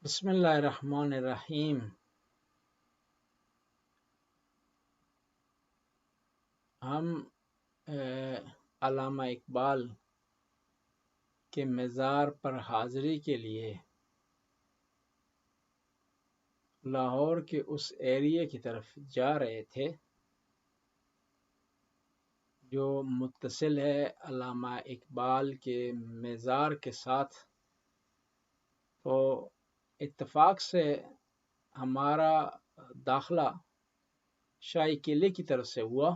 بسم اللہ الرحمن الرحیم۔ ہم علامہ اقبال کے مزار پر حاضری کے لیے لاہور کے اس ایریے کی طرف جا رہے تھے جو متصل ہے علامہ اقبال کے مزار کے ساتھ۔ تو اتفاق سے ہمارا داخلہ شاہی قلعے کی طرف سے ہوا،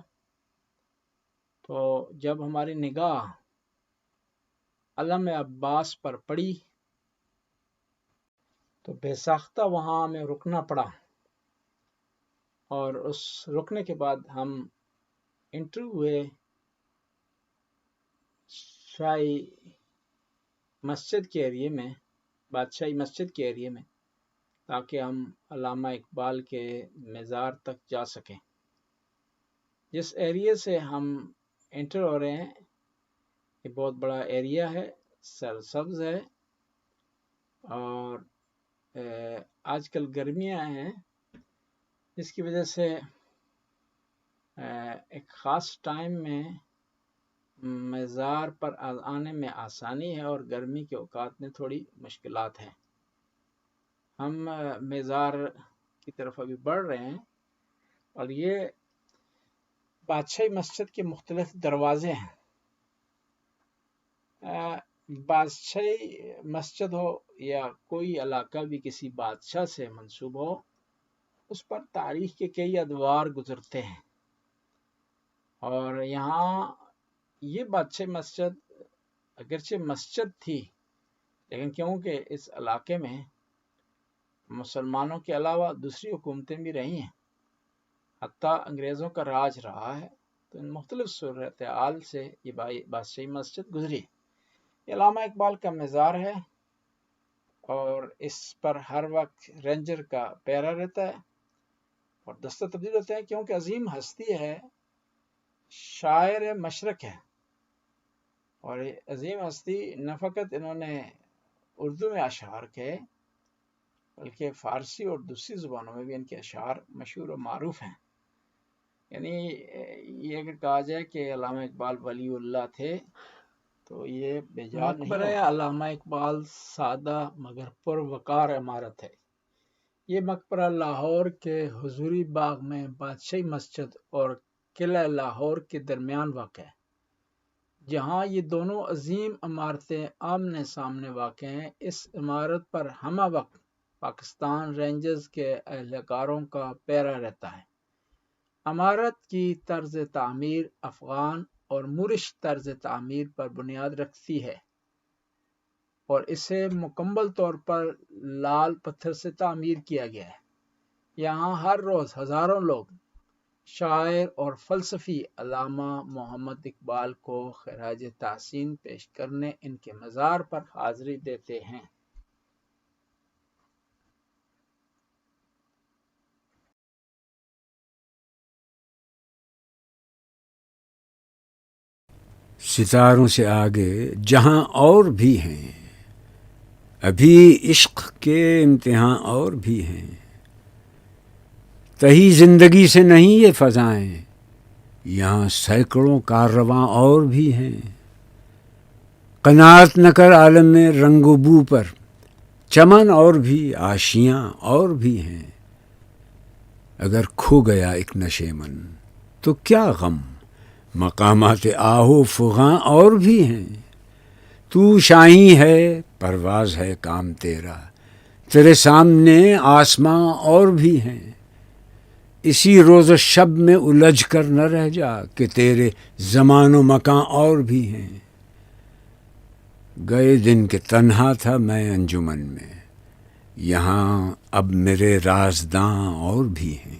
تو جب ہماری نگاہ علم عباس پر پڑی تو بے ساختہ وہاں ہمیں رکنا پڑا، اور اس رکنے کے بعد ہم انٹر ہوئے شاہی مسجد کے ایریے میں، بادشاہی مسجد کے ایریے میں، تاکہ ہم علامہ اقبال کے مزار تک جا سکیں۔ جس ایریے سے ہم انٹر ہو رہے ہیں یہ بہت بڑا ایریا ہے، سرسبز ہے، اور آج کل گرمیاں ہیں جس کی وجہ سے ایک خاص ٹائم میں مزار پر آنے میں آسانی ہے، اور گرمی کے اوقات میں تھوڑی مشکلات ہیں۔ ہم مزار کی طرف ابھی بڑھ رہے ہیں، اور یہ بادشاہی مسجد کے مختلف دروازے ہیں۔ بادشاہی مسجد ہو یا کوئی علاقہ بھی کسی بادشاہ سے منسوب ہو، اس پر تاریخ کے کئی ادوار گزرتے ہیں، اور یہاں یہ بادشاہی مسجد اگرچہ مسجد تھی، لیکن کیونکہ اس علاقے میں مسلمانوں کے علاوہ دوسری حکومتیں بھی رہی ہیں، حتیٰ انگریزوں کا راج رہا ہے، تو ان مختلف صورتحال سے یہ بادشاہی مسجد گزری۔ یہ علامہ اقبال کا مزار ہے، اور اس پر ہر وقت رینجر کا پہرا رہتا ہے اور دستہ تبدیل ہوتے ہیں، کیونکہ عظیم ہستی ہے، شاعر مشرق ہے، اور یہ عظیم ہستی نہ فقط انہوں نے اردو میں اشعار کہے بلکہ فارسی اور دوسری زبانوں میں بھی ان کے اشعار مشہور و معروف ہیں۔ یعنی یہ اگر کہا جائے کہ علامہ اقبال ولی اللہ تھے تو یہ بیجا نہیں ہے۔ علامہ اقبال سادہ مگر پر وقار عمارت ہے۔ یہ مقبرہ لاہور کے حضوری باغ میں بادشاہی مسجد اور قلعہ لاہور کے درمیان واقع ہے، جہاں یہ دونوں عظیم عمارتیں آمنے سامنے واقع ہیں۔ اس عمارت پر ہمہ وقت پاکستان رینجرز کے اہلکاروں کا پہرا رہتا ہے۔ عمارت کی طرز تعمیر افغان اور مورش طرز تعمیر پر بنیاد رکھتی ہے، اور اسے مکمل طور پر لال پتھر سے تعمیر کیا گیا ہے۔ یہاں ہر روز ہزاروں لوگ شاعر اور فلسفی علامہ محمد اقبال کو خراج تحسین پیش کرنے ان کے مزار پر حاضری دیتے ہیں۔ ستاروں سے آگے جہاں اور بھی ہیں، ابھی عشق کے امتحان اور بھی ہیں، تہی زندگی سے نہیں یہ فضائیں، یہاں سینکڑوں کاررواں اور بھی ہیں۔ قناعت نہ کر عالم میں رنگ و بو پر، چمن اور بھی آشیاں اور بھی ہیں۔ اگر کھو گیا ایک نشے من تو کیا غم، مقامات آہو فغاں اور بھی ہیں۔ تو شاہی ہے پرواز ہے کام تیرا، تیرے سامنے آسماں اور بھی ہیں۔ اسی روز و شب میں الجھ کر نہ رہ جا کہ تیرے زمان و مکان اور بھی ہیں۔ گئے دن کے تنہا تھا میں انجمن میں، یہاں اب میرے رازداں اور بھی ہیں۔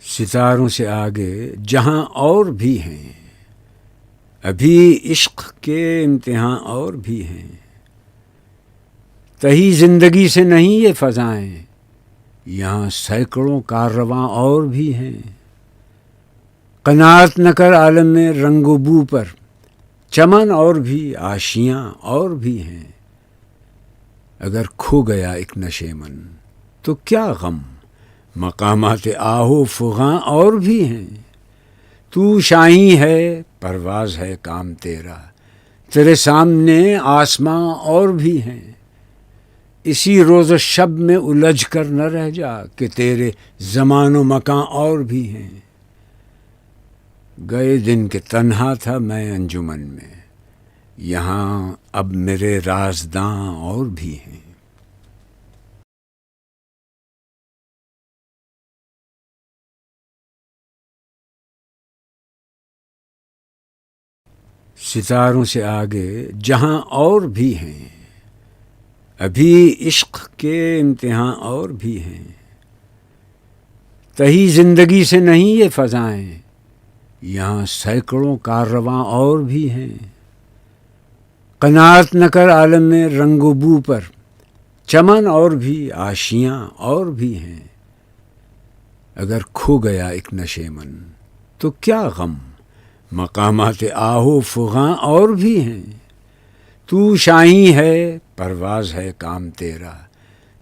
ستاروں سے آگے جہاں اور بھی ہیں، ابھی عشق کے امتحان اور بھی ہیں۔ تہی زندگی سے نہیں یہ فضائیں، یہاں سینکڑوں کاررواں اور بھی ہیں۔ قناعت نہ کر عالم میں رنگ و بو پر، چمن اور بھی آشیاں اور بھی ہیں، اگر کھو گیا ایک نشے من تو کیا غم، مقامات آہو فغاں اور بھی ہیں، تو شاہیں ہے پرواز ہے کام تیرا، تیرے سامنے آسماں اور بھی ہیں، اسی روز و شب میں الجھ کر نہ رہ جا کہ تیرے زمان و مکان اور بھی ہیں۔ گئے دن کے تنہا تھا میں انجمن میں، یہاں اب میرے رازداں اور بھی ہیں۔ ستاروں سے آگے جہاں اور بھی ہیں، ابھی عشق کے امتحان اور بھی ہیں، تہی زندگی سے نہیں یہ فضائیں، یہاں سینکڑوں کاررواں اور بھی ہیں۔ قناعت نہ کر عالم میں رنگ و بو پر، چمن اور بھی آشیاں اور بھی ہیں، اگر کھو گیا ایک نشے من تو کیا غم، مقامات آہو فغاں اور بھی ہیں، تو شاہیں ہے پرواز ہے کام تیرا،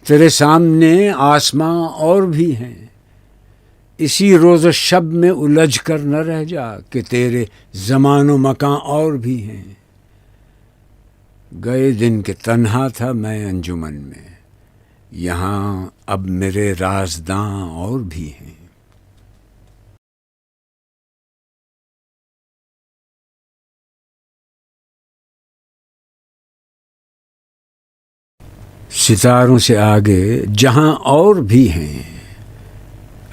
تیرے سامنے آسماں اور بھی ہیں، اسی روز و شب میں الجھ کر نہ رہ جا کہ تیرے زمان و مکان اور بھی ہیں۔ گئے دن کے تنہا تھا میں انجمن میں، یہاں اب میرے رازداں اور بھی ہیں۔ ستاروں سے آگے جہاں اور بھی ہیں،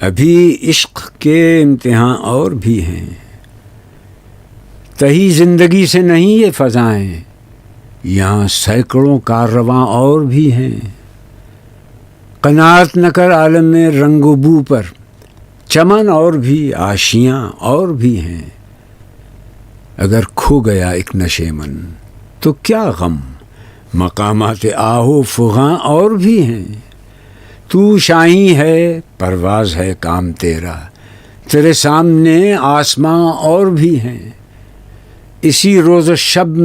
ابھی عشق کے امتحان اور بھی ہیں، تہی زندگی سے نہیں یہ فضائیں، یہاں سینکڑوں کاررواں اور بھی ہیں۔ قناعت نہ کر عالم میں رنگ و بو پر، چمن اور بھی آشیاں اور بھی ہیں، اگر کھو گیا ایک نشے من تو کیا غم، مقامات آہو فغاں اور بھی ہیں، تو شاہیں ہے پرواز ہے کام تیرا، تیرے سامنے آسماں اور بھی ہیں، اسی روز و شب میں